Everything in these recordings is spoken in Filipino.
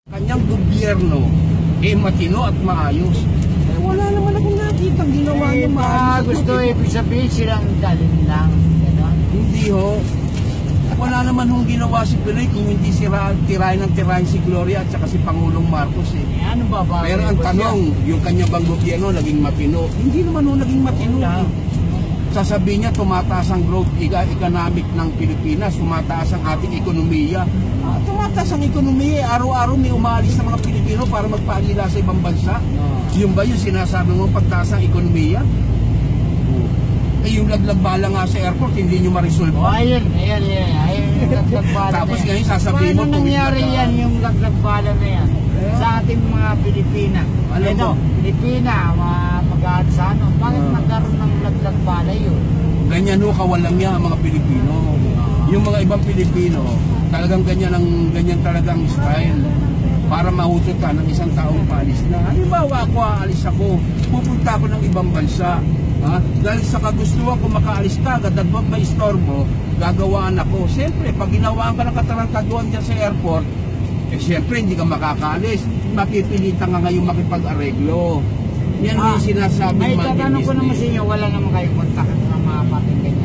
Kanyang gobyerno matino at maayos. Wala naman akong nakita ginawa niya maayos. Gusto ibig sabihin silang dalhin lang. Hindi ho. Wala naman hong ginawa si Pinoy kung hindi tirahin si Gloria at saka si Pangulong Marcos eh. Ano ba ba? Pero ang tanong, yung kanya bang gobyerno naging matino? Hindi naman ho naging matino. Sasabihin niya tumataas ang growth economic ng Pilipinas, tumataas ang ating ekonomiya. Tumataas ang ekonomiya, araw-araw may umaalis ng mga Pilipino para magpaalila sa ibang bansa. Yung ba yung sinasabi mo pagtaas ang ekonomiya? Eh yung laglag-bala nga sa airport, hindi nyo ma-resolve pa. Ayun, laglag-bala. Tapos ngayon sasabihin mo, nangyari yan yung laglag-bala na yan sa ating mga Pilipina? Pilipina, mag-aad sa ano, bakit nagkaroon ng laglag-bala yun? Ganyan ho, kawalang niya ang mga Pilipino. Yung mga ibang Pilipino, talagang ganyan talagang style. Para mahutot ka ng isang taong paalis na. Halimbawa ako, aalis ako, pupunta ako ng ibang bansa. Dahil sa kagustuhan ko makaalis ka, gadagwag may istorbo, gagawaan ako. Siyempre, pag ginawaan ka ng katarantaduan dyan sa airport, siyempre hindi ka makakaalis. Makipilitan ka ngayon makipag-areglo. Yan yung sinasabi may tatanong ko naman sa inyo, wala naman kayo kontak ng mga patinggan.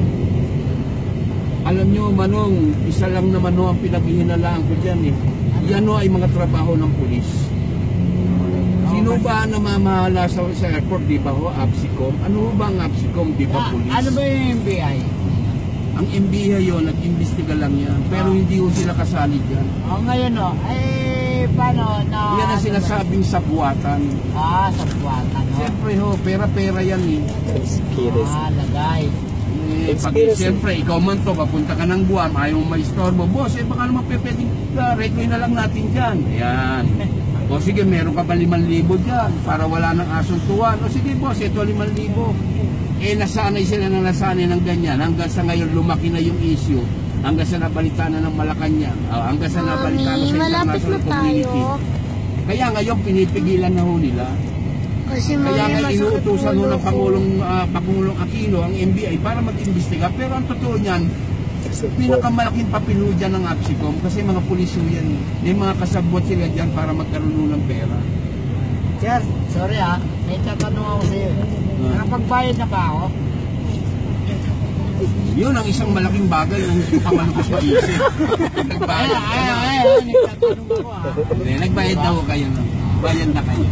Alam nyo, Manong, isa lang naman ang pinaghihinalaan ko dyan eh. Yan ay mga trabaho ng pulis. Sino ba namamahala sa airport, di ba ho? ABSICOM. Ano ba ang ABSICOM, di ba pulis? Ano ba yung MBI? Ang MBI yun, nag-imbestiga lang yan. Pero hindi ho sila kasali dyan. Ngayon o, paano na... Yan ang sinasabing sabuatan. Sabuatan o. Siyempre ho, pera-pera yan eh. Lagay. Siyempre, ikaw man to, papunta ka ng Guam, ayaw mo maistorbo. Boss, baka naman pwedeng regloy na lang natin dyan. Ayan. O sige, meron ka pa 5,000 dyan para wala nang asuntuan. O sige boss, ito 5,000. Nasanay sila na nasanay ng ganyan. Hanggang sa ngayon lumaki na yung issue. Hanggang sa nabalita na ng Malacanang. Hanggang sa nabalita na sa international community. Kaya ngayon pinipigilan na ho nila. Kaya nga inuutusan ho ng Pangulong Aquino ang MBI para mag-imbestiga. Pero ang totoo niyan, pinakamalaking papino dyan ng ABSICOM kasi mga pulisyo yan. May mga kasabot sila dyan para magkaroon ng pera. Sir, sorry may tatanong ako sa iyo. Nakapagbayad na ba ako? Yun ang isang malaking bagay ng pamalubos sa isip. Nagbayad ka na. Nagtatanong ako Nagbayad daw kayo. Bayad na kayo.